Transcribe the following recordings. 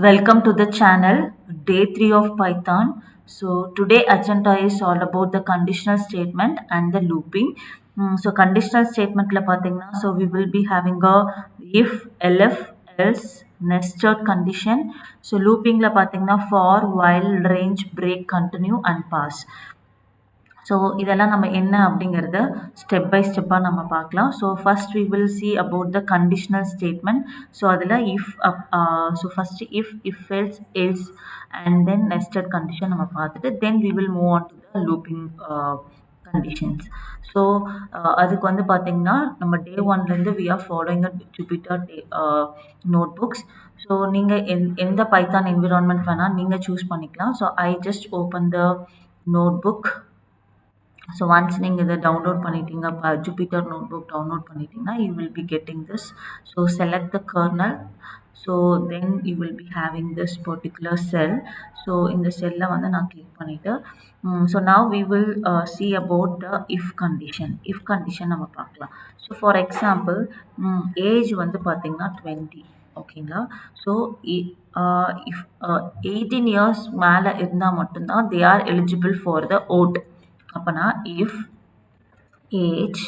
Welcome to the channel, day 3 of Python. So today agenda is all about the conditional statement and the looping. So conditional statement la pathina, so we will be having a if, elif, else, nested condition. So looping la pathina for, while, range, break, continue and pass. So இதெல்லாம் நம்ம என்ன அப்படிங்கிறத step by ஸ்டெப்பாக நம்ம பார்க்கலாம். So first we will see about the conditional statement. So அதில் so first if else and then nested condition நம்ம பார்த்துட்டு then we will move on to the looping conditions. So அதுக்கு வந்து பார்த்திங்கன்னா நம்ம டே ஒன்லேருந்து we are following a Jupyter notebooks. So நீங்கள் எந்த பைத்தான் என்விரான்மெண்ட் வேணால் நீங்கள் சூஸ் பண்ணிக்கலாம். So I just open the notebook. So once நீங்கள் இதை டவுன்லோட் பண்ணிட்டீங்க, ஜூபிட்டர் நோட் புக் டவுன்லோட் பண்ணிட்டீங்கன்னா you will be getting this. So select the kernel. So then you will be having this particular cell. So இந்த செல்லை வந்து நான் click பண்ணிவிட்டு so now we will see about the if condition. If condition நம்ம பார்க்கலாம். So for example age வந்து பார்த்திங்கன்னா 20. ஓகேங்களா? ஸோ இஃப் 18 இயர்ஸ் மேலே இருந்தால் மட்டும்தான் they are eligible for the vote. அப்போனா if age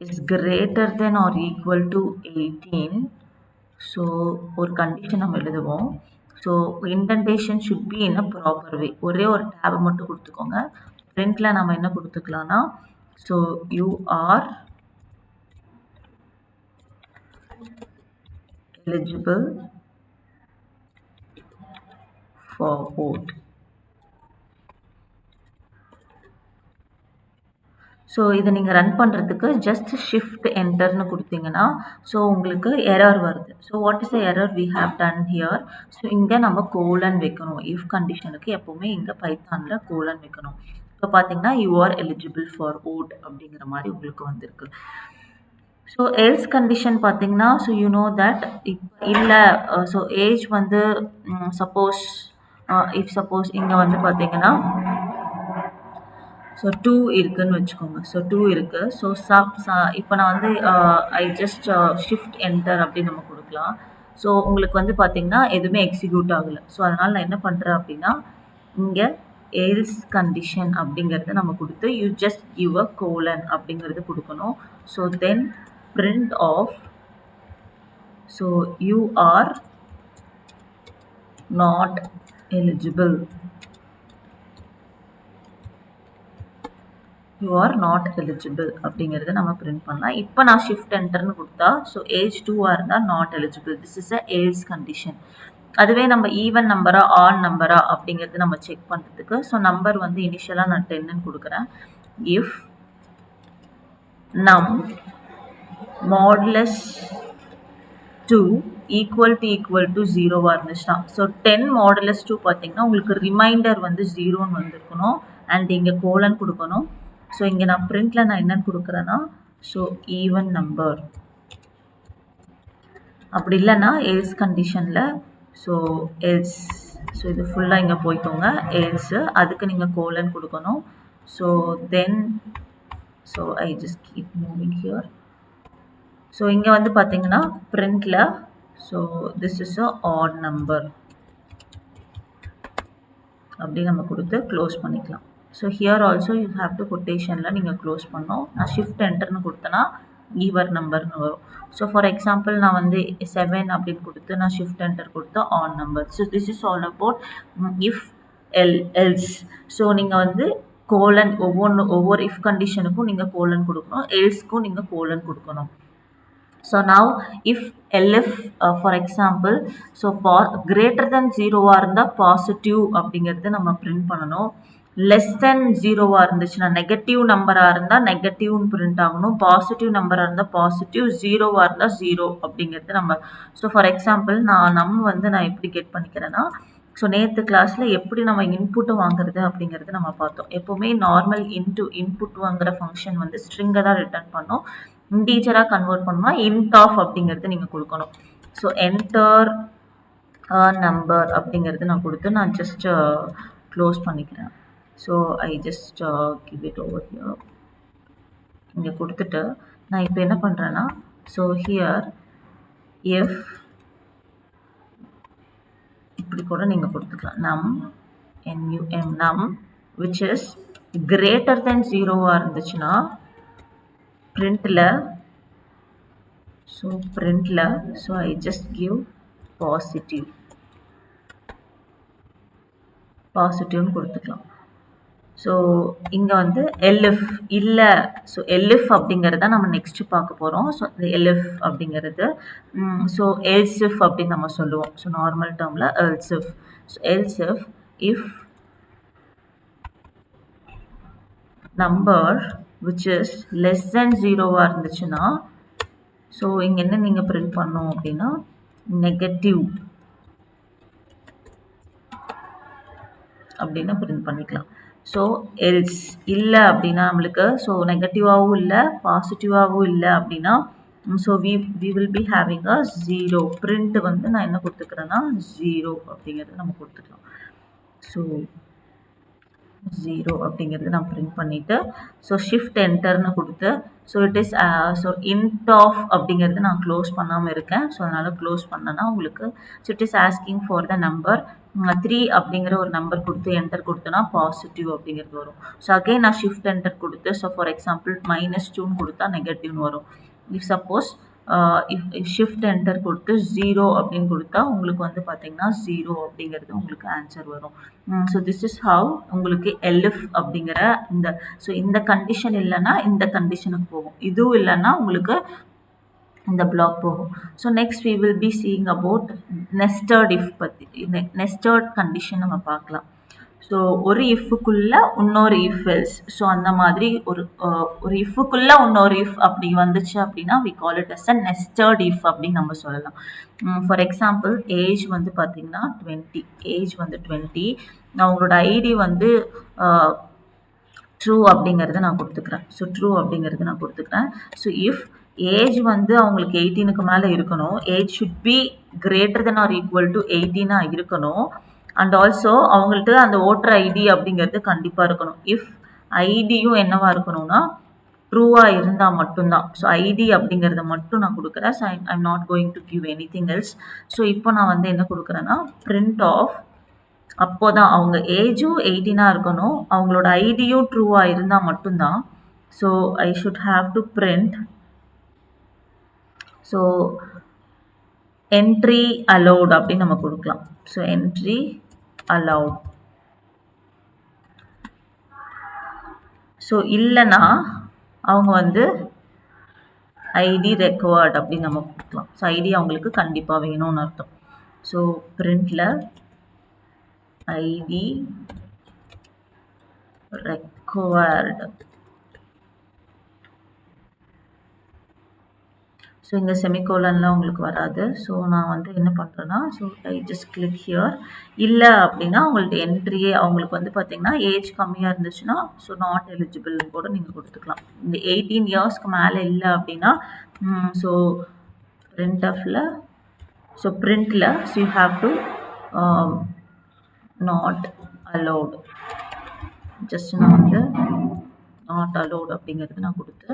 is greater than or equal to 18, so ஒரு கண்டிஷன் நம்ம எழுதுவோம். So indentation should be in a proper way. ஒரே ஒரு டேபை மட்டும் கொடுத்துக்கோங்க. பிரிண்டில் நம்ம என்ன கொடுத்துக்கலாம்னா so you are eligible for vote. So இதை நீங்கள் ரன் பண்ணுறதுக்கு ஜஸ்ட் ஷிஃப்ட் என்டர்னு கொடுத்தீங்கன்னா ஸோ உங்களுக்கு எரர் வருது. So what is the error we have done here? So இங்கே நம்ம கோலன் வைக்கணும். இஃப் கண்டிஷனுக்கு எப்போவுமே இங்கே பைத்தானில் கோலன் வைக்கணும். இப்போ பார்த்தீங்கன்னா you are eligible for vote அப்படிங்கிற மாதிரி உங்களுக்கு வந்திருக்கு. ஸோ எல்ஸ் கண்டிஷன் பார்த்தீங்கன்னா ஸோ யூ நோ தட் இல்லை ஸோ ஏஜ் வந்து சப்போஸ் சப்போஸ் இங்கே வந்து பார்த்தீங்கன்னா ஸோ 2 இருக்குதுன்னு வச்சுக்கோங்க. ஸோ 2 இருக்குது. ஸோ இப்போ நான் வந்து ஐ ஜஸ்ட் ஷிஃப்ட் என்டர் அப்படின்னு நம்ம கொடுக்கலாம். ஸோ உங்களுக்கு வந்து பார்த்திங்கன்னா எதுவுமே எக்ஸிக்யூட் ஆகலை. ஸோ அதனால் நான் என்ன பண்ணுறேன் அப்படின்னா இங்கே எல்ஸ் கண்டிஷன் அப்படிங்கிறத நம்ம கொடுத்து you just give a colon அப்படிங்கிறது கொடுக்கணும். So then print of so you are not eligible. You are not eligible அப்படிங்கிறத நம்ம பிரிண்ட் பண்ணலாம். இப்போ நான் ஷிஃப்ட் என்டர்னு கொடுத்தா ஸோ ஏஜ் 2ஆக இருந்தால் not eligible. This is a else condition. அதுவே நம்ம ஈவன் நம்பரா ஆட் நம்பரா அப்படிங்கிறது நம்ம செக் பண்ணுறதுக்கு ஸோ நம்பர் வந்து இனிஷியலாக நான் 10ன்னு கொடுக்குறேன். இஃப் நம் மாடுலஸ் 2 ஈக்குவல் டு 0வாக இருந்துச்சுன்னா ஸோ 10 மாடுலஸ் 2 பார்த்தீங்கன்னா உங்களுக்கு ரிமைண்டர் வந்து 0ன்னு வந்திருக்கணும் அண்ட் இங்கே கோலன் கொடுக்கணும். ஸோ இங்கே நான் பிரிண்டில் நான் என்னென்னு கொடுக்குறேன்னா ஸோ ஈவன் நம்பர். அப்படி இல்லைன்னா எல்ஸ் கண்டிஷனில் ஸோ எல்ஸ் ஸோ இது ஃபுல்லாக இங்கே போய்க்கோங்க எல்ஸு அதுக்கு நீங்கள் கோலன் கொடுக்கணும். So then so I just keep moving here. So இங்கே வந்து பார்த்தீங்கன்னா பிரிண்டில் so this is a odd number அப்படி நம்ம கொடுத்து க்ளோஸ் பண்ணிக்கலாம். So here also you have to கொட்டேஷனில் நீங்கள் க்ளோஸ் பண்ணோம். நான் ஷிஃப்ட் என்டர்னு கொடுத்தேன்னா ஈவர் நம்பர்னு வரும். ஸோ ஃபார் எக்ஸாம்பிள் நான் வந்து 7 அப்படின்னு கொடுத்து நான் ஷிஃப்ட் என்டர் கொடுத்து on number. So this is all about if else. So நீங்கள் வந்து கோலன் ஒவ்வொரு இஃப் கண்டிஷனுக்கும் நீங்கள் கோலன் கொடுக்கணும், எல்ஸ்க்கும் நீங்கள் கோலன் கொடுக்கணும். So now if elif for example so greater than 0வாக இருந்தால் பாசிட்டிவ் அப்படிங்கிறது நம்ம பிரிண்ட் பண்ணணும். லெஸ் தென் 0வாக இருந்துச்சுன்னா நெகட்டிவ் நம்பராக இருந்தால் நெகட்டிவ்னு பிரிண்ட் ஆகணும். பாசிட்டிவ் நம்பராக இருந்தால் பாசிட்டிவ், 0வாக இருந்தால் 0 அப்படிங்கிறது நம்ம. ஸோ ஃபார் எக்ஸாம்பிள் நான் வந்து நான் எப்படி கெட் பண்ணிக்கிறேன்னா ஸோ நேற்று கிளாஸில் எப்படி நம்ம இன்புட்டை வாங்குறது அப்படிங்கிறது நம்ம பார்த்தோம். எப்போவுமே நார்மல் இன்புட் வாங்குகிற ஃபங்க்ஷன் வந்து ஸ்ட்ரிங்கை தான் ரிட்டர்ன் பண்ணோம். இன்டீஜராக கன்வெர்ட் பண்ணால் இன்ட் ஆஃப் அப்படிங்கிறது நீங்கள் கொடுக்கணும். ஸோ என்டர் நம்பர் அப்படிங்கிறது நான் கொடுத்து நான் ஜஸ்ட் க்ளோஸ் பண்ணிக்கிறேன். So I just give it over here. இங்கே கொடுத்துட்டு நான் இப்போ என்ன பண்ணுறேன்னா ஸோ ஹியர் if இப்படி கூட நீங்கள் கொடுத்துக்கலாம். num num which is greater than 0 இருந்துச்சுன்னா printல so I just give பாசிட்டிவ்னு கொடுத்துக்கலாம். ஸோ இங்கே வந்து எல்எஃப் இல்லை. ஸோ எல்எஃப் அப்படிங்கிறத நம்ம நெக்ஸ்ட்டு பார்க்க போகிறோம். ஸோ இந்த எல்எஃப் அப்படிங்கிறது ஸோ எல்சிஃப் அப்படின்னு நம்ம சொல்லுவோம். ஸோ நார்மல் டேர்மில் elif. So elif if number which is less than 0 இருந்துச்சுன்னா ஸோ இங்கே என்ன நீங்கள் பிரிண்ட் பண்ணோம் அப்படின்னா நெகட்டிவ் அப்படின்னு பிரிண்ட் பண்ணிக்கலாம். ஸோ எல்ஸ் இல்லை அப்படின்னா நம்மளுக்கு ஸோ நெகட்டிவாகவும் இல்லை பாசிட்டிவாகவும் இல்லை அப்படின்னா so we will be having a 0. Print வந்து நான் என்ன கொடுத்துக்கிறேன்னா 0 அப்படிங்கிறது நம்ம கொடுத்துக்கலாம். ஸோ 0 அப்படிங்கிறது நான் பிரிண்ட் பண்ணிவிட்டு ஸோ ஷிஃப்ட் என்டர்னு கொடுத்து so it is so int of அப்படிங்கிறது நான் க்ளோஸ் பண்ணாமல் இருக்கேன். ஸோ அதனால் க்ளோஸ் பண்ணேன்னா உங்களுக்கு so it is asking for the number 3 அப்படிங்கிற ஒரு நம்பர் கொடுத்து என்டர் கொடுத்தனா பாசிட்டிவ் அப்படிங்கிறது வரும். ஸோ அகெயின் நான் ஷிஃப்ட் என்டர் கொடுத்து ஸோ ஃபார் எக்ஸாம்பிள் -2ன்னு கொடுத்தா நெகட்டிவ்னு வரும். If suppose if shift enter கொடுத்து 0 அப்படின்னு கொடுத்தா உங்களுக்கு வந்து பார்த்தீங்கன்னா 0 அப்படிங்கிறது உங்களுக்கு ஆன்சர் வரும். ஸோ திஸ் இஸ் ஹவ் உங்களுக்கு எல்எஃப் அப்படிங்கிற இந்த கண்டிஷன் இல்லைன்னா இந்த கண்டிஷனுக்கு போகும். இதுவும் இல்லைன்னா உங்களுக்கு இந்த பிளாக் போகும். So next we will be seeing about nested if பற்றி. நெஸ்டட் கண்டிஷன் நம்ம பார்க்கலாம். ஸோ ஒரு இஃப்க்குள்ளே இன்னொரு இஃப் எல்ஸ். ஸோ அந்த மாதிரி ஒரு இஃப்க்குள்ளே இன்னொரு இஃப் அப்படி வந்துச்சு அப்படின்னா we call it as a nested if அப்படின்னு நம்ம சொல்லலாம். ஃபார் எக்ஸாம்பிள் ஏஜ் வந்து பார்த்தீங்கன்னா 20. ஏஜ் வந்து 20. நான் உங்களோட ஐடி வந்து ட்ரூ அப்படிங்கிறத நான் கொடுத்துக்கிறேன். ஸோ ட்ரூ அப்படிங்கிறது நான் கொடுத்துக்கிறேன். ஸோ இஃப் ஏஜ் வந்து அவங்களுக்கு 18க்கு மேலே இருக்கணும். Age should be greater than or equal to 18 இருக்கணும். அண்ட் ஆல்சோ அவங்கள்ட்ட அந்த ஓட்டர் ஐடி அப்படிங்கிறது கண்டிப்பாக இருக்கணும். இஃப் ஐடியும் என்னவா இருக்கணும்னா ட்ரூவாக இருந்தால் மட்டும்தான். ஸோ ஐடி அப்படிங்கிறத மட்டும் நான் கொடுக்குறேன். So I'm not going to give anything else. So இப்போ நான் வந்து என்ன கொடுக்குறேன்னா பிரிண்ட் ஆஃப் அப்போ தான் அவங்க ஏஜும் 18 இருக்கணும், அவங்களோட ஐடியும் ட்ரூவாக இருந்தால் மட்டும்தான். So I should have to print so entry allowed அப்படின்னு நம்ம கொடுக்கலாம். So entry allowed. ஸோ இல்லைன்னா அவங்க வந்து ஐடி ரெக்வயர்ட் அப்படின்னு நம்ம கொடுக்கலாம். ஸோ ஐடி அவங்களுக்கு கண்டிப்பாக வேணும்னு அர்த்தம். So print ID required. So இங்கே செமிகோலன்லாம் உங்களுக்கு வராது. ஸோ நான் வந்து என்ன பண்ணுறேன்னா so I just click here. இல்லை அப்படின்னா உங்கள்ட்ட என்ட்ரியே அவங்களுக்கு வந்து பார்த்தீங்கன்னா ஏஜ் கம்மியாக இருந்துச்சுன்னா ஸோ நாட் எலிஜிபிள்னு கூட நீங்கள் கொடுத்துக்கலாம். இந்த 18 இயர்ஸ்க்கு மேலே இல்லை அப்படின்னா ஸோ பிரிண்ட்எஃப்பில் ஸோ பிரிண்டில் so you have to not allowed. Just நான் வந்து நாட் அலோடு அப்படிங்கிறது நான் கொடுத்து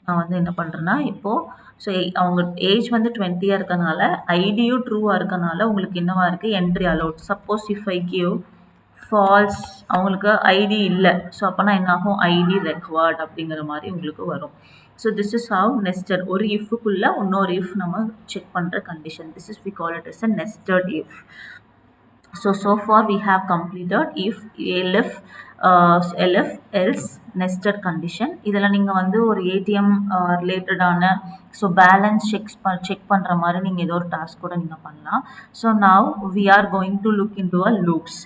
நான் வந்து என்ன பண்ணுறேன்னா இப்போது ஸோ அவங்க ஏஜ் வந்து 20 இருக்கனால ஐடியும் ட்ரூவாக இருக்கனால உங்களுக்கு என்னவா இருக்குது entry allowed. Suppose if I give false அவங்களுக்கு ஐடி இல்லை. ஸோ அப்போனா என்னாகும் ஐடி ரெக்வயர்ட் அப்படிங்கிற மாதிரி உங்களுக்கு வரும். So this is how nested. ஒரு இஃப்க்குள்ளே இன்னொரு இஃப் நம்ம செக் பண்ணுற கண்டிஷன். This is we call it as a nested if. So far we have completed if, elif, else, nested condition. இதில் நீங்கள் வந்து ஒரு ஏடிஎம் ரிலேட்டடான ஸோ பேலன்ஸ் செக் பண்ணுற மாதிரி நீங்கள் ஏதோ ஒரு டாஸ்க் கூட நீங்கள் பண்ணலாம். So now we are going to look in to a loops.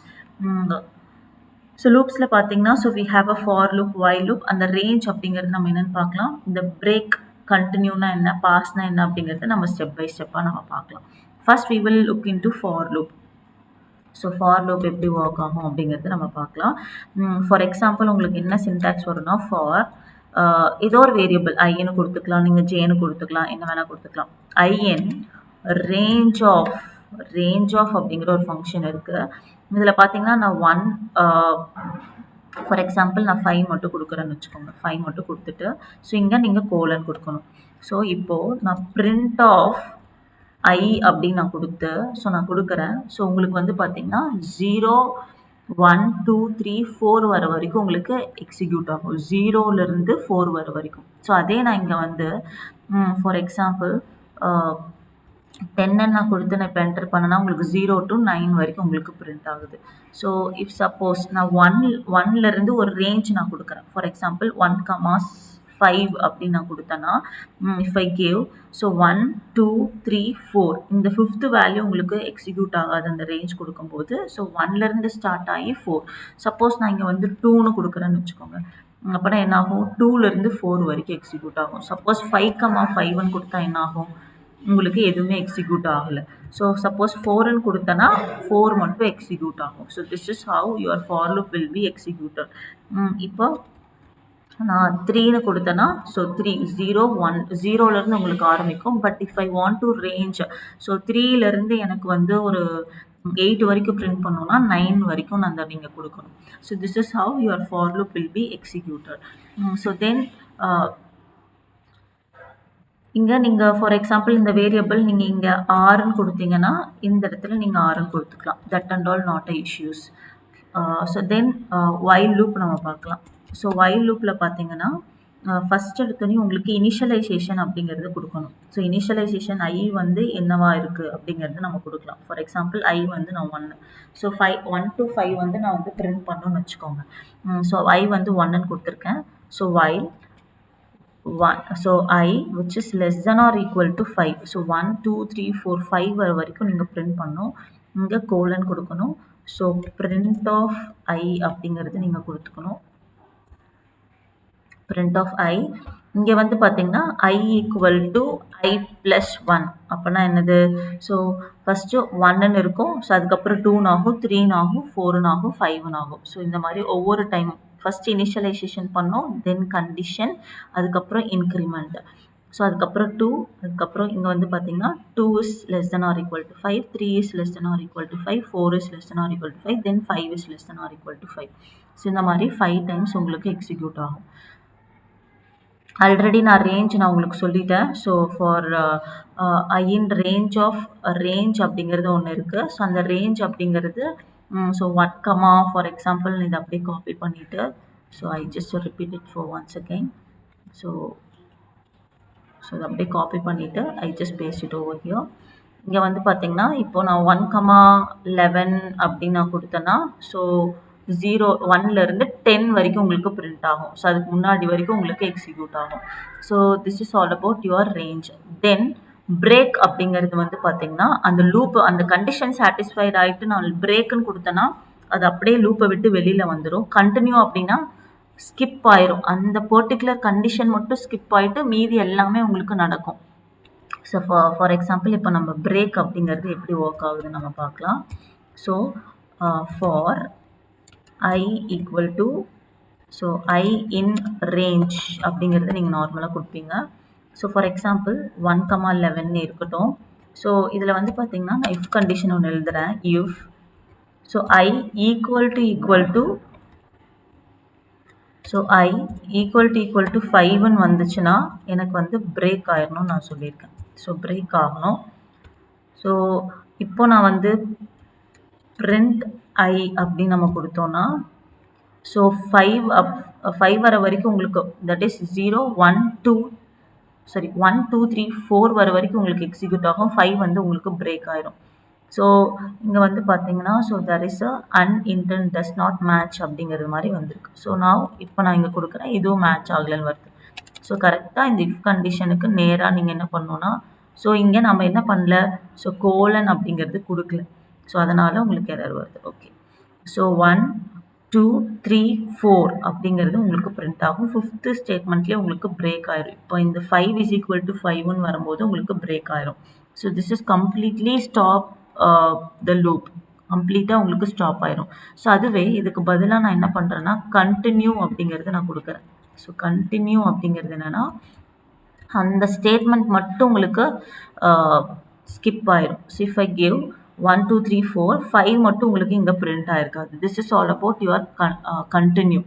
So லூப்ஸில் பார்த்தீங்கன்னா so we have a for loop, while loop. அந்த ரேஞ்ச் அப்படிங்கிறது நம்ம என்னென்னு பார்க்கலாம். இந்த பிரேக் கண்டினியூனா என்ன, பாஸ்னா என்ன அப்படிங்கிறது நம்ம ஸ்டெப் பை ஸ்டெப்பாக நம்ம பார்க்கலாம். First we will look in to for loop. So for loop எப்படி ஒர்க் ஆகும் அப்படிங்கிறது நம்ம பார்க்கலாம். ஃபார் எக்ஸாம்பிள் உங்களுக்கு என்ன சின்டாக்ஸ் வரும்னா ஃபார் ஏதோ ஒரு வேரியபிள் ஐன்னு கொடுத்துக்கலாம், நீங்கள் ஜேன்னு கொடுத்துக்கலாம், என்ன வேணால் கொடுத்துக்கலாம். ஐஎன் ரேஞ்ச் ஆஃப் அப்படிங்கிற ஒரு ஃபங்க்ஷன் இருக்குது. இதில் பார்த்தீங்கன்னா நான் 1 ஃபார் எக்ஸாம்பிள் நான் 5 மட்டும் கொடுக்குறேன்னு வச்சுக்கோங்க. 5 மட்டும் கொடுத்துட்டு ஸோ இங்கே நீங்கள் கோலன் கொடுக்கணும். ஸோ இப்போது நான் பிரிண்ட் ஆஃப் ஐ அப்படின்னு நான் கொடுத்து ஸோ நான் கொடுக்குறேன். ஸோ உங்களுக்கு வந்து பார்த்தீங்கன்னா 0 1 2 3 4 வர வரைக்கும் உங்களுக்கு எக்ஸிக்யூட் ஆகும். 0லேருந்து 4 வர வரைக்கும். ஸோ அதே நான் இங்கே வந்து ஃபார் எக்ஸாம்பிள் 10 நான் கொடுத்து நான் இப்போ என்டர் பண்ணேன்னா உங்களுக்கு 0 to 9 வரைக்கும் உங்களுக்கு பிரிண்ட் ஆகுது. ஸோ இஃப் சப்போஸ் நான் 1லேருந்து ஒரு ரேஞ்ச் நான் கொடுக்குறேன். ஃபார் எக்ஸாம்பிள் 1,5 அப்படின்னு நான் கொடுத்தேன்னா இஃப் ஐ கேவ் ஸோ 1 2 3 4 இந்த 5th வேல்யூ உங்களுக்கு எக்ஸிக்யூட் ஆகாது அந்த ரேஞ்ச் கொடுக்கும்போது. ஸோ 1லேருந்து ஸ்டார்ட் ஆகி 4. சப்போஸ் நான் இங்கே வந்து 2ன்னு கொடுக்குறேன்னு வச்சுக்கோங்க. அப்போனா என்ன ஆகும் 2லேருந்து 4 வரைக்கும் எக்ஸிக்யூட் ஆகும். சப்போஸ் 5,5ன்னு கொடுத்தா என்ன ஆகும் உங்களுக்கு எதுவுமே எக்ஸிக்யூட் ஆகலை. ஸோ சப்போஸ் 4ன்னு கொடுத்தனா 4 மட்டும் எக்ஸிக்யூட் ஆகும். So this is how your for loop will be executed. இப்போ நான் 3ன்னு கொடுத்தேன்னா ஸோ 3 0 1 0லேருந்து உங்களுக்கு ஆரம்பிக்கும். But if I want to range so 3லேருந்து எனக்கு வந்து ஒரு 8 வரைக்கும் பிரிண்ட் பண்ணோன்னா 9 வரைக்கும் நான் அந்த நீங்கள் கொடுக்கணும். So this is how your for loop will be executed. So then இங்கே நீங்கள் ஃபார் எக்ஸாம்பிள் இந்த வேரியபிள் நீங்கள் இங்கே ஆர்ன்னு கொடுத்தீங்கன்னா இந்த இடத்துல நீங்கள் ஆர்ன்னு கொடுத்துக்கலாம். That and all not a issues. So then while loop நம்ம பார்க்கலாம். ஸோ வைல் லூப்பில் பார்த்தீங்கன்னா ஃபஸ்ட் எடுத்தோடனே உங்களுக்கு இனிஷியலைசேஷன் அப்படிங்கிறது கொடுக்கணும். ஸோ இனிஷியலைசேஷன் ஐ வந்து என்னவா இருக்குது அப்படிங்கிறது நம்ம கொடுக்கலாம். ஃபார் எக்ஸாம்பிள் ஐ வந்து நான் 1. ஸோ 1 to 5 வந்து நான் வந்து பிரிண்ட் பண்ணணும்னு வச்சுக்கோங்க. ஸோ ஐ வந்து 1ன்னு கொடுத்துருக்கேன். So while 1 so I which is less than or equal to 5. So 1 2 3 4 5 வர வரைக்கும் நீங்கள் பிரிண்ட் பண்ணணும். இங்கே கோலன் கொடுக்கணும். ஸோ பிரிண்ட் ஆஃப் ஐ அப்படிங்கிறது நீங்கள் கொடுத்துக்கணும். பிரிண்ட் ஆஃப் ஐ இங்கே வந்து பார்த்தீங்கன்னா ஐ ஈக்குவல் டு ஐ ப்ளஸ் 1 அப்போனா என்னது ஸோ ஃபஸ்ட்டு 1ன்னு இருக்கும். ஸோ அதுக்கப்புறம் 2ன்னு ஆகும் 3ன்னு ஆகும் 4ன்னு ஆகும் 5ன்னு ஆகும். ஸோ இந்த மாதிரி ஒவ்வொரு டைம் ஃபஸ்ட் இனிஷியலைசேஷன் பண்ணோம், தென் கண்டிஷன், அதுக்கப்புறம் இன்க்ரிமெண்ட். ஸோ அதுக்கப்புறம் 2, அதுக்கப்புறம் இங்கே வந்து பார்த்தீங்கன்னா 2 is less than or equal to 5, 3 is less than or equal to 5, 4 is less than or equal to 5, then 5 is less than or equal to 5. So இந்த மாதிரி 5 times உங்களுக்கு எக்ஸிக்யூட் ஆகும். ஆல்ரெடி நான் ரேஞ்ச் நான் உங்களுக்கு சொல்லிட்டேன். So for i in range of range அப்படிங்கிறது ஒன்று இருக்குது. ஸோ அந்த ரேஞ்ச் அப்படிங்கிறது ஸோ 1 கமா ஃபார் எக்ஸாம்பிள் இதை அப்படியே காப்பி பண்ணிவிட்டு so I just repeat it for once again. So இதை அப்படியே காப்பி பண்ணிவிட்டு I just paste it over here. இங்கே வந்து பார்த்தீங்கன்னா இப்போ நான் 1,11 அப்படின்னு நான் கொடுத்தேன்னா ஸோ 1லேருந்து 10 வரைக்கும் உங்களுக்கு பிரிண்ட் ஆகும். ஸோ அதுக்கு முன்னாடி வரைக்கும் உங்களுக்கு எக்ஸிக்யூட் ஆகும். So this is all about your range. Then break அப்படிங்கிறது வந்து பார்த்தீங்கன்னா அந்த லூப் அந்த கண்டிஷன் சாட்டிஸ்ஃபைட் ஆகிட்டு நான் பிரேக்குன்னு கொடுத்தேன்னா அது அப்படியே லூப்பை விட்டு வெளியில் வந்துடும். கண்டினியூ அப்படின்னா ஸ்கிப் ஆயிரும். அந்த பர்டிகுலர் கண்டிஷன் மட்டும் ஸ்கிப் ஆகிட்டு மீதி எல்லாமே உங்களுக்கு நடக்கும். ஸோ ஃபார் எக்ஸாம்பிள் இப்போ நம்ம பிரேக் அப்படிங்கிறது எப்படி ஒர்க் ஆகுதுன்னு நம்ம பார்க்கலாம். So for I equal to so i in range அப்படிங்கிறது நீங்கள் நார்மலாக கொடுப்பீங்க. ஸோ ஃபார் எக்ஸாம்பிள் 1,11 இருக்கட்டும். ஸோ இதில் வந்து பார்த்தீங்கன்னா நான் இஃப் கண்டிஷன் ஒன்று எழுதுகிறேன். If so I equal to so I equal to 5ன்னு வந்துச்சுன்னா எனக்கு வந்து பிரேக் ஆயிடணும்னு நான் சொல்லியிருக்கேன். ஸோ பிரேக் ஆகணும். ஸோ இப்போ நான் வந்து பிரிண்ட் ஐ அப்படின்னு நம்ம கொடுத்தோன்னா ஸோ 5 வர வரைக்கும் உங்களுக்கு தட் இஸ் 0 1 2 3 4 வர வரைக்கும் உங்களுக்கு எக்ஸிக்யூட் ஆகும். 5 வந்து உங்களுக்கு பிரேக் ஆயிரும். ஸோ இங்கே வந்து பார்த்தீங்கன்னா so there is a unindent does not match அப்படிங்கிறது மாதிரி வந்திருக்கு. ஸோ இப்போ நான் இங்கே கொடுக்குறேன், இதுவும் மேட்ச் ஆகலைன்னு வருது. ஸோ கரெக்டாக இந்த இஃப் கண்டிஷனுக்கு நேராக நீங்கள் என்ன பண்ணணும்னா ஸோ இங்கே நம்ம என்ன பண்ணல ஸோ கோலன் அப்படிங்கிறது கொடுக்கல. ஸோ அதனால் உங்களுக்கு எரர் வருது. ஓகே ஸோ 1 2 3 4 அப்படிங்கிறது உங்களுக்கு பிரிண்ட் ஆகும். 5th ஸ்டேட்மெண்ட்லேயே உங்களுக்கு பிரேக் ஆயிரும். இப்போ இந்த 5 is equal to 5ன்னு வரும்போது உங்களுக்கு பிரேக் ஆயிரும். So this is completely stop the loop. கம்ப்ளீட்டாக உங்களுக்கு ஸ்டாப் ஆயிரும். ஸோ அதுவே இதுக்கு பதிலாக நான் என்ன பண்ணுறேன்னா கண்டினியூ அப்படிங்கிறது நான் கொடுக்குறேன். ஸோ கண்டினியூ அப்படிங்கிறது என்னென்னா அந்த ஸ்டேட்மெண்ட் மட்டும் உங்களுக்கு ஸ்கிப் ஆயிரும். ஸோ இஃப் ஐ கிவ் 1 2 3 4 5 மட்டும் உங்களுக்கு இங்கே பிரிண்ட் ஆயிருக்காது. This is all about your continue.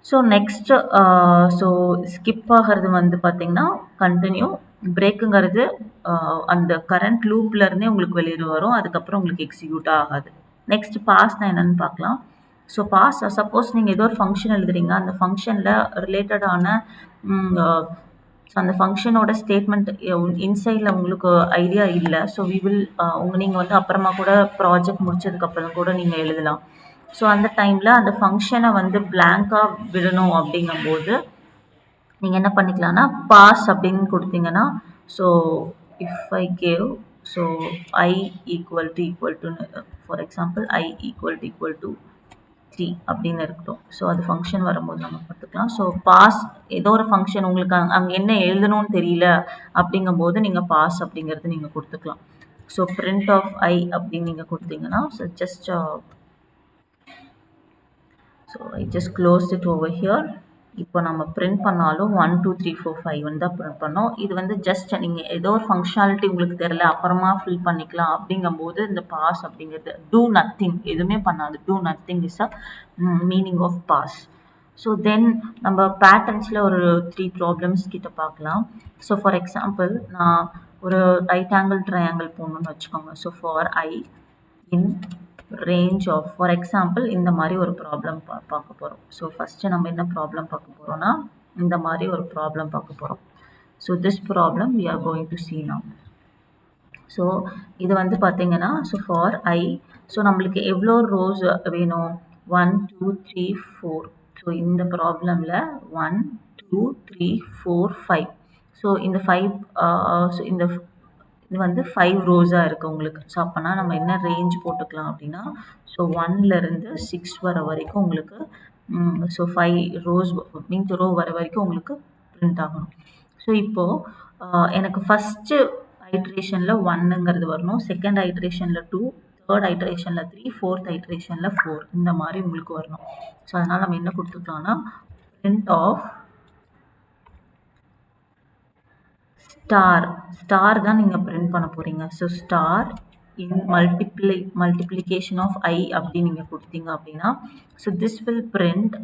So next so skip ஆகிறது வந்து பார்த்தீங்கன்னா கண்டினியூ. பிரேக்குங்கிறது அந்த கரண்ட் லூப்லேருந்தே உங்களுக்கு வெளியே வரும், அதுக்கப்புறம் உங்களுக்கு எக்ஸிக்யூட் ஆகாது. நெக்ஸ்ட் பாஸ்னா என்னன்னு பார்க்கலாம். ஸோ பாஸ் சப்போஸ் நீங்கள் ஏதோ ஒரு ஃபங்க்ஷன் எழுதுறீங்க, அந்த ஃபங்க்ஷனில் ரிலேட்டடான அந்த ஃபங்க்ஷனோட ஸ்டேட்மெண்ட் இன்சைடில் உங்களுக்கு ஐடியா இல்லை. ஸோ வி வில் நீங்கள் வந்து அப்புறமா கூட ப்ராஜெக்ட் முடிச்சதுக்கப்புறம் கூட நீங்கள் எழுதலாம். ஸோ அந்த டைமில் அந்த ஃபங்க்ஷனை வந்து பிளாங்காக விடணும் அப்படிங்கும்போது நீங்கள் என்ன பண்ணிக்கலாம்னா பாஸ் அப்படின்னு கொடுத்தீங்கன்னா, so if I gave so I equal to for example I equal to 3 அப்படின்னு இருக்கட்டும். ஸோ அது ஃபங்க்ஷன் வரும்போது நம்ம பார்த்துக்கலாம். ஸோ பாஸ் ஏதோ ஒரு ஃபங்க்ஷன் உங்களுக்கு அங்கே என்ன எழுதணும்னு தெரியல அப்படிங்கும்போது நீங்கள் பாஸ் அப்படிங்கிறது நீங்கள் கொடுத்துக்கலாம். ஸோ பிரிண்ட் ஆஃப் ஐ அப்படின்னு நீங்கள் கொடுத்தீங்கன்னா so I just close it over here. இப்போ நம்ம பிரிண்ட் பண்ணாலும் 1 2 3 4 5 வந்து தான் பிரிண்ட் பண்ணோம். இது வந்து ஜஸ்ட் நீங்கள் ஏதோ ஒரு ஃபங்க்ஷனாலிட்டி உங்களுக்கு தெரியல, அப்புறமா ஃபில் பண்ணிக்கலாம் அப்படிங்கும்போது இந்த பாஸ் அப்படிங்கிறது டூ நத்திங், எதுவுமே பண்ணாது. Do nothing is a meaning of pass. So then நம்ம பேட்டர்ன்ஸில் ஒரு 3 ப்ராப்ளம்ஸ் கிட்ட பார்க்கலாம். ஸோ ஃபார் எக்ஸாம்பிள் நான் ஒரு ரைட் ஆங்கிள் ட்ரையாங்கிள் போடணும்னு வச்சுக்கோங்க. So for i in range of for example இந்த மாதிரி ஒரு ப்ராப்ளம் பார்க்க போகிறோம். ஸோ ஃபஸ்ட்டு நம்ம என்ன ப்ராப்ளம் பார்க்க போகிறோம்னா இந்த மாதிரி ஒரு ப்ராப்ளம் பார்க்க போகிறோம். So this problem we are going to see now. So இது வந்து பார்த்தீங்கன்னா ஸோ ஃபார் ஐ ஸோ நம்மளுக்கு எவ்வளோ ரோஸ் வேணும்? 1 2 3 4. ஸோ இந்த ப்ராப்ளமில் 1 2 3 4 5. ஸோ இந்த 5 ஸோ இது வந்து 5 ரோஸாக இருக்குது உங்களுக்கு. ஸோ அப்போனா நம்ம என்ன ரேஞ்ச் போட்டுக்கலாம் அப்படின்னா ஸோ 1லேருந்து 6 வர வரைக்கும் உங்களுக்கு ஸோ 5 ரோஸ் மீன்ஸ் ரோ வர வரைக்கும் உங்களுக்கு பிரிண்ட் ஆகணும். ஸோ இப்போது எனக்கு ஃபஸ்ட்டு ஐட்ரேஷனில் 1ங்கிறது வரணும், செகண்ட் ஐட்ரேஷனில் 2, தேர்ட் ஐட்ரேஷனில் 3, ஃபோர்த் ஐட்ரேஷனில் 4 இந்த மாதிரி உங்களுக்கு வரணும். ஸோ அதனால் நம்ம என்ன கொடுத்துக்கலாம்னா பிரிண்ட் ஆஃப் ஸ்டார் தான் நீங்கள் பிரிண்ட் பண்ண போகிறீங்க. So star in multiplication of I அப்படி நீங்கள் கொடுத்தீங்க அப்படின்னா so this will print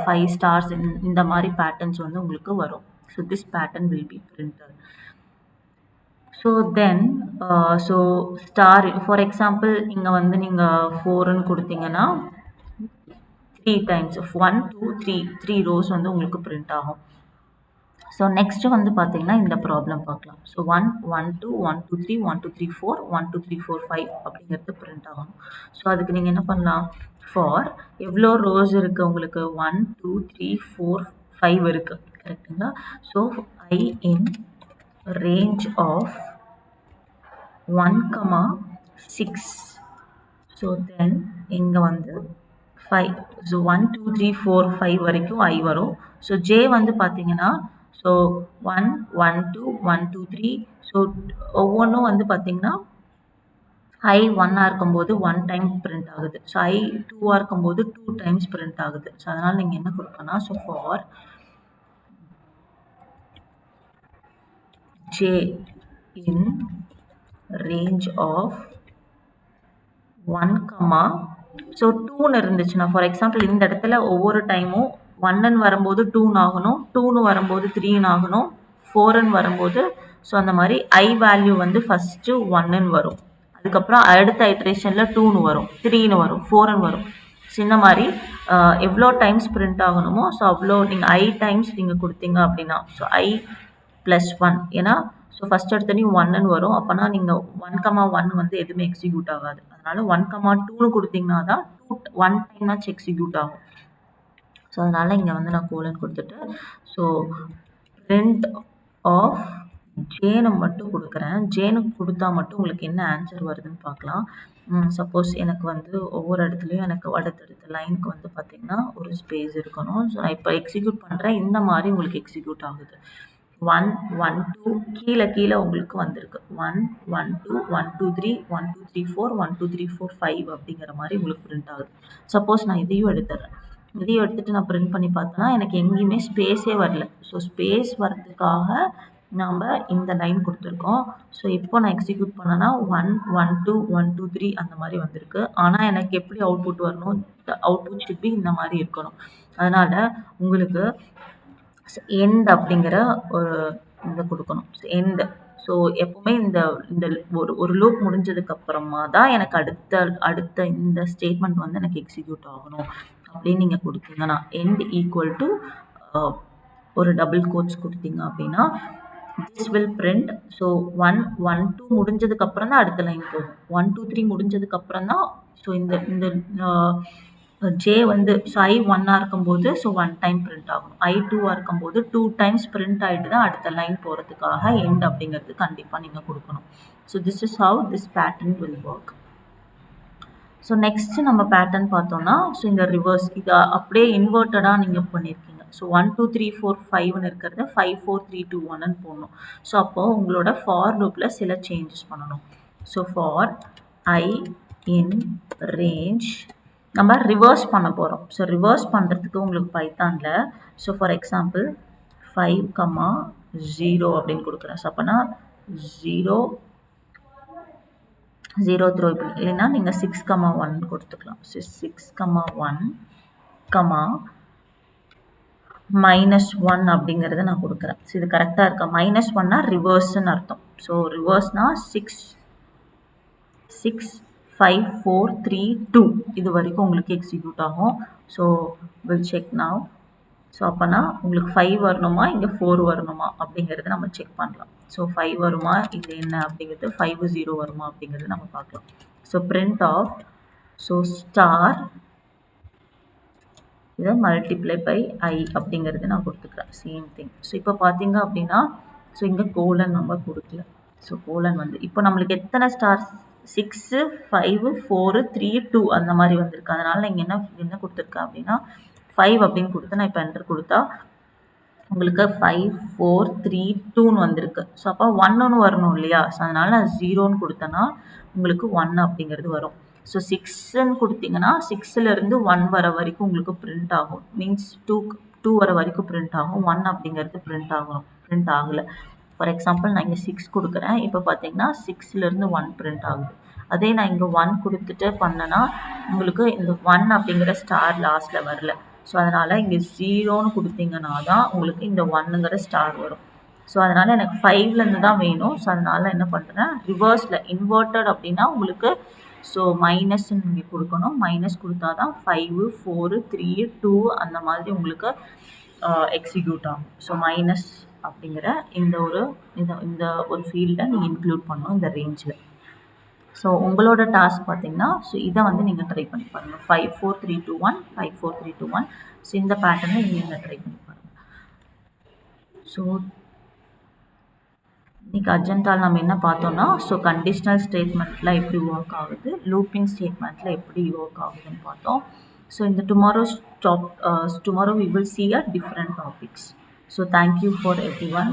5 stars இந்த மாதிரி பேட்டர்ன்ஸ் வந்து உங்களுக்கு வரும். So this pattern will be printed. So then so star for example இங்கே வந்து நீங்கள் 4ன்னு கொடுத்தீங்கன்னா 3 டைம்ஸ் 1 2 3 ரோஸ் வந்து உங்களுக்கு பிரிண்ட் ஆகும். ஸோ நெக்ஸ்ட்டு வந்து பார்த்தீங்கன்னா இந்த ப்ராப்ளம் பார்க்கலாம். ஸோ 1 1 2 1 2 3 1 2 3 4 1 2 3 4 5 அப்படிங்கிறது பிரிண்ட் ஆகணும். ஸோ அதுக்கு நீங்கள் என்ன பண்ணலாம்? ஃபார் எவ்வளோ ரோஸ் இருக்குது உங்களுக்கு? 1 2 3 4 5 இருக்குது, கரெக்டுங்களா? So i in range of 1 6. So then இங்கே வந்து 5. ஸோ 1 2 3 4 5 வரைக்கும் ஐ வரும். ஸோ ஜே வந்து பார்த்தீங்கன்னா ஸோ 1 1 2 1 2 3. ஸோ ஒவ்வொன்றும் வந்து பார்த்தீங்கன்னா ஐ 1ஆக இருக்கும்போது 1 டைம் பிரிண்ட் ஆகுது. ஸோ ஐ 2ஆக இருக்கும்போது 2 டைம்ஸ் பிரிண்ட் ஆகுது. ஸோ அதனால் நீங்கள் என்ன கொடுக்கணும்னா so for J in range of 1 so 2ன்னு இருந்துச்சுன்னா ஃபார் எக்ஸாம்பிள் இந்த இடத்துல ஒவ்வொரு டைமும் 1ன்னு வரும்போது 2ன்னு ஆகணும், 2ன்னு வரும்போது 3ன்னு ஆகணும், 4ன்னு வரும்போது ஸோ அந்த மாதிரி ஐ வேல்யூ வந்து ஃபஸ்ட்டு 1ன்னு வரும், அதுக்கப்புறம் அடுத்த ஐட்ரேஷனில் 2ன்னு வரும், 3ன்னு வரும், 4ன்னு வரும். ஸோ இந்த மாதிரி எவ்வளோ டைம்ஸ் பிரிண்ட் ஆகணுமோ ஸோ அவ்வளோ நீங்கள் ஐ டைம்ஸ் நீங்கள் கொடுத்தீங்க அப்படின்னா ஸோ ஐ +1 ஏன்னா ஸோ ஃபஸ்ட் எடுத்தோடனே 1ன்னு வரும். அப்போனா நீங்கள் 1 வந்து எதுவுமே எக்ஸிக்யூட் ஆகாது. அதனால் 1 2ன்னு கொடுத்தீங்கன்னா தான் 1 டைம்னாச்சும் எக்ஸிக்யூட் ஆகும். ஸோ அதனால் இங்கே வந்து நான் கோலன் கொடுத்துட்டு ஸோ பிரிண்ட் ஆஃப் ஜேனு மட்டும் கொடுக்குறேன். ஜேனுக்கு கொடுத்தா மட்டும் உங்களுக்கு என்ன ஆன்சர் வருதுன்னு பார்க்கலாம். சப்போஸ் எனக்கு வந்து ஒவ்வொரு இடத்துலையும் எனக்கு அடுத்தடுத்த லைனுக்கு வந்து பார்த்திங்கன்னா ஒரு ஸ்பேஸ் இருக்கணும். ஸோ நான் இப்போ எக்ஸிக்யூட் பண்ணுறேன், இந்த மாதிரி உங்களுக்கு எக்ஸிக்யூட் ஆகுது. 1 1 2 கீழே உங்களுக்கு வந்திருக்கு. 1 1 2 1 2 3 1 2 3 4 1 2 3 4 5 அப்படிங்கிற மாதிரி உங்களுக்கு பிரிண்ட் ஆகுது. சப்போஸ் நான் இதையும் எடுத்துடுறேன், இதையும் எடுத்துகிட்டு நான் பிரிண்ட் பண்ணி பார்த்தேன்னா எனக்கு எங்கேயுமே ஸ்பேஸே வரல. ஸோ ஸ்பேஸ் வரதுக்காக நாம் இந்த லைன் கொடுத்துருக்கோம். ஸோ இப்போ நான் எக்ஸிக்யூட் பண்ணேன்னா 1 1 2 1 2 3 அந்த மாதிரி வந்திருக்கு. ஆனால் எனக்கு எப்படி அவுட்புட் வரணும்? அவுட்புட் ஷுட் பி இந்த மாதிரி இருக்கணும். அதனால் உங்களுக்கு எண்ட் அப்படிங்கிற ஒரு இதை கொடுக்கணும் எண்ட். ஸோ எப்பவுமே இந்த இந்த ஒரு லூப் முடிஞ்சதுக்கு அப்புறமா தான் எனக்கு அடுத்த இந்த ஸ்டேட்மெண்ட் வந்து எனக்கு எக்ஸிக்யூட் ஆகணும் அப்படின்னு நீங்கள் கொடுத்தீங்கன்னா எண்ட் ஈக்குவல் டு ஒரு டபுள் கோட்ஸ் கொடுத்தீங்க அப்படின்னா this will print. ஸோ 1 1 2 முடிஞ்சதுக்கு அப்புறம் தான் அடுத்த லைன் போகும். 1 2 3 முடிஞ்சதுக்கு அப்புறம் தான் ஸோ இந்த இந்த ஜே வந்து ஸோ ஐ 1ஆக இருக்கும்போது ஸோ 1 டைம் பிரிண்ட் ஆகணும். ஐ 2ஆக இருக்கும்போது 2 டைம்ஸ் பிரிண்ட் ஆகிட்டு தான் அடுத்த லைன் போகிறதுக்காக எண்ட் அப்படிங்கிறது கண்டிப்பாக நீங்கள் கொடுக்கணும். So this is how this pattern will work. So next நம்ம பேட்டர்ன் பார்த்தோம்னா ஸோ இந்த ரிவர்ஸ் இதை அப்படியே இன்வெர்ட்டடாக நீங்கள் பண்ணியிருக்கீங்க. ஸோ 1 2 3 4 5ன்னு இருக்கிறத 5 4 3 2 1ன்னு போடணும். ஸோ அப்போது உங்களோட ஃபார் லூப்பில் சில சேஞ்சஸ் பண்ணணும். So for i in range நம்ம ரிவர்ஸ் பண்ண போகிறோம். ஸோ ரிவர்ஸ் பண்ணுறதுக்கு உங்களுக்கு பைத்தானில் ஸோ ஃபார் எக்ஸாம்பிள் 5, 0 அப்படின்னு கொடுக்குறேன். ஸோ அப்போனா 0 த்ரோ இப்படி இல்லைன்னா நீங்கள் 6, 1 கொடுத்துக்கலாம். ஸோ 6, 1, -1 அப்படிங்கிறத நான் கொடுக்குறேன். ஸோ இது கரெக்டாக இருக்கா? -1னா ரிவர்ஸ்ன்னு அர்த்தம். ஸோ ரிவர்ஸ்னால் 6 5 4 3 2 இது வரைக்கும் உங்களுக்கு எக்ஸிக்யூட் ஆகும். So will check now. So அப்போனா உங்களுக்கு 5 வரணுமா இங்கே 4 வரணுமா அப்படிங்கிறத நம்ம செக் பண்ணலாம். ஸோ 5 வருமா இது என்ன அப்படிங்கிறது 5 0 வருமா அப்படிங்கிறது நம்ம பார்க்கலாம். So print of so star இதை மல்டிப்ளை பை ஐ அப்படிங்கிறது நான் கொடுத்துக்கிறேன். Same thing. ஸோ இப்போ பார்த்தீங்க அப்படின்னா ஸோ இங்கே கோலன் நம்ம கொடுக்கல. ஸோ கோலன் வந்து இப்போ நம்மளுக்கு எத்தனை ஸ்டார்ஸ் 6 5 4 3 2 அந்த மாதிரி வந்திருக்கு. அதனால் நீங்கள் என்ன கொடுத்துருக்கேன் அப்படின்னா 5 அப்படின்னு கொடுத்து நான் இப்போ என்டர் கொடுத்தா உங்களுக்கு 5 4 3 2ன்னு வந்திருக்கு. ஸோ அப்போ 1ன்னு வரணும் இல்லையா? ஸோ அதனால் நான் 0ன்னு கொடுத்தேன்னா உங்களுக்கு 1 அப்படிங்கிறது வரும். ஸோ 6ன்னு கொடுத்தீங்கன்னா 6லேருந்து 1 வர வரைக்கும் உங்களுக்கு பிரிண்ட் ஆகும். மீன்ஸ் 2 வர வரைக்கும் பிரிண்ட் ஆகும். 1 அப்படிங்கிறது பிரிண்ட் ஆகலை. ஃபார் எக்ஸாம்பிள் நான் இங்கே 6 கொடுக்குறேன். இப்போ பார்த்தீங்கன்னா 6லேருந்து 1 பிரிண்ட் ஆகுது. அதே நான் இங்கே 1 கொடுத்துட்டு பண்ணேன்னா உங்களுக்கு இந்த 1 அப்படிங்கிற ஸ்டார் லாஸ்ட்டில் வரல. ஸோ அதனால் இங்கே 0ன்னு கொடுத்தீங்கன்னா தான் உங்களுக்கு இந்த 1ங்கிற ஸ்டார் வரும். ஸோ அதனால் எனக்கு 5லேருந்து தான் வேணும். ஸோ அதனால் என்ன பண்ணுறேன் ரிவர்ஸில் இன்வெர்ட்டட் அப்படின்னா உங்களுக்கு ஸோ மைனஸ்ன்னு நீங்கள் கொடுக்கணும். மைனஸ் கொடுத்தா தான் 5 4 3 2 அந்த மாதிரி உங்களுக்கு எக்ஸிக்யூட் ஆகும். ஸோ மைனஸ் அப்படிங்கிற இந்த ஒரு ஃபீல்டை நீங்கள் இன்க்ளூட் பண்ணணும் இந்த ரேஞ்சில். ஸோ உங்களோட டாஸ்க் பார்த்தீங்கன்னா ஸோ இதை வந்து நீங்கள் ட்ரை பண்ணி பாருங்கள். 5 4 3 2 1 5 4 3 2 1 ஸோ இந்த பேட்டர்னை நீங்கள் ட்ரை பண்ணி பாருங்கள். ஸோ இன்றைக்கி அஜெண்டால் நம்ம என்ன பார்த்தோம்னா ஸோ கண்டிஷ்னல் ஸ்டேட்மெண்ட்டில் எப்படி ஒர்க் ஆகுது, லூப்பிங் ஸ்டேட்மெண்ட்டில் எப்படி ஒர்க் ஆகுதுன்னு பார்த்தோம். ஸோ இந்த tomorrow we will see a different topics. So thank you for everyone.